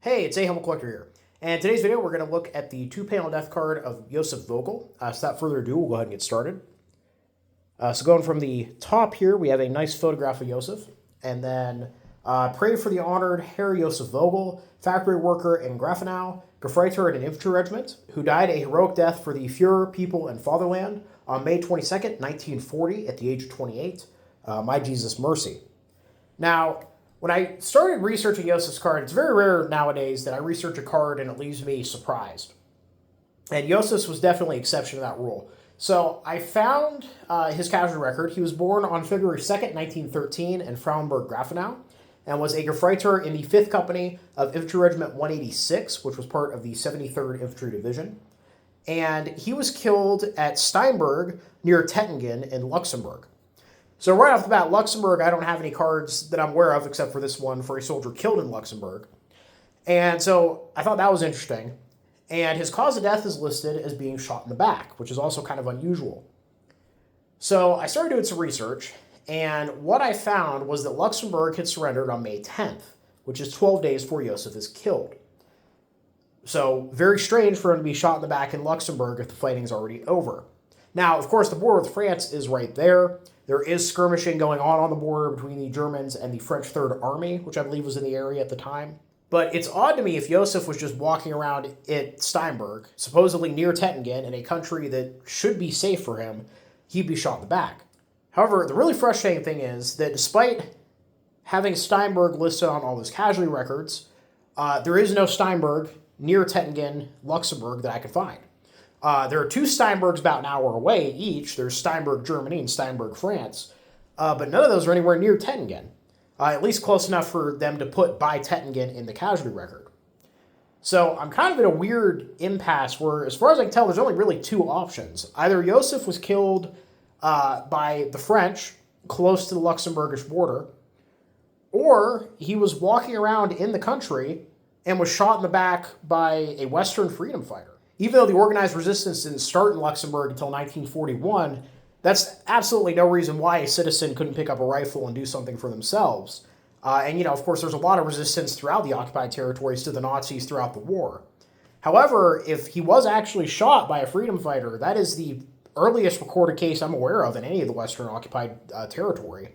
Hey, it's A Helmet Collector here. And in today's video, we're going to look at the two-panel death card of Josef Vogl. So without further ado, we'll go ahead and get started. So going from the top here, we have a nice photograph of Josef. And then pray for the honored Herr Josef Vogl, factory worker in Grafenau, Gefreiter in an infantry regiment, who died a heroic death for the Führer, people, and fatherland on May 22nd, 1940, at the age of 28. My Jesus mercy. Now, when I started researching Josef's card, it's very rare nowadays that I research a card and it leaves me surprised. And Josef's was definitely an exception to that rule. So I found his casualty record. He was born on February 2nd, 1913 in Frauenburg, Grafenau, and was a Gefreiter in the 5th Company of Infantry Regiment 186, which was part of the 73rd Infantry Division. And he was killed at Steinborg near Tetingen in Luxembourg. So right off the bat, Luxembourg, I don't have any cards that I'm aware of except for this one for a soldier killed in Luxembourg. And so I thought that was interesting. And his cause of death is listed as being shot in the back, which is also kind of unusual. So I started doing some research, and what I found was that Luxembourg had surrendered on May 10th, which is 12 days before Josef is killed. So very strange for him to be shot in the back in Luxembourg if the fighting's already over. Now, of course, the border with France is right there. There is skirmishing going on the border between the Germans and the French Third Army, which I believe was in the area at the time. But it's odd to me if Josef was just walking around at Steinborg, supposedly near Tetingen, in a country that should be safe for him, he'd be shot in the back. However, the really frustrating thing is that despite having Steinborg listed on all his casualty records, there is no Steinborg near Tetingen, Luxembourg, that I could find. There are two Steinborgs about an hour away each. There's Steinborg, Germany, and Steinborg, France. But none of those are anywhere near Tetingen, at least close enough for them to put by Tetingen in the casualty record. So I'm kind of in a weird impasse where, as far as I can tell, there's only really two options. Either Josef was killed by the French close to the Luxembourgish border, or he was walking around in the country and was shot in the back by a Western freedom fighter. Even though the organized resistance didn't start in Luxembourg until 1941, that's absolutely no reason why a citizen couldn't pick up a rifle and do something for themselves. And, of course, there's a lot of resistance throughout the occupied territories to the Nazis throughout the war. However, if he was actually shot by a freedom fighter, that is the earliest recorded case I'm aware of in any of the Western occupied territory.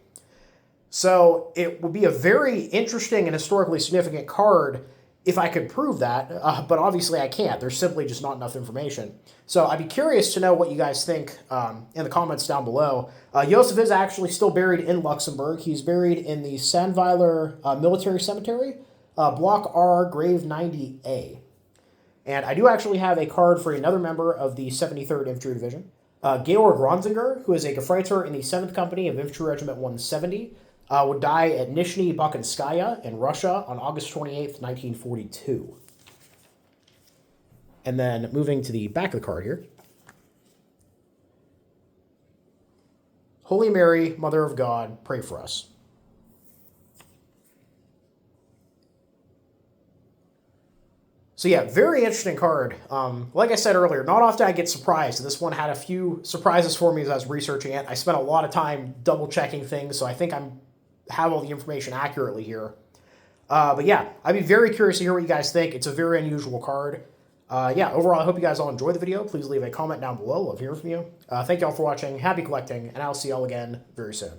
So it would be a very interesting and historically significant card if I could prove that, but obviously I can't. There's simply just not enough information. So I'd be curious to know what you guys think in the comments down below. Josef is actually still buried in Luxembourg. He's buried in the Sandweiler Military Cemetery, Block R, Grave 90A. And I do actually have a card for another member of the 73rd Infantry Division, Georg Ronzinger, who is a Gefreiter in the 7th Company of Infantry Regiment 170, would die at Nizhny Bakanskaya in Russia on August 28th, 1942. And then moving to the back of the card here. Holy Mary, Mother of God, pray for us. So yeah, very interesting card. Like I said earlier, not often I get surprised. This one had a few surprises for me as I was researching it. I spent a lot of time double checking things, so I think I'm have all the information accurately here. But yeah, I'd be very curious to hear what you guys think. It's a very unusual card. Yeah, overall, I hope you guys all enjoyed the video. Please leave a comment down below. Love hearing from you. Thank you all for watching. Happy collecting, and I'll see y'all again very soon.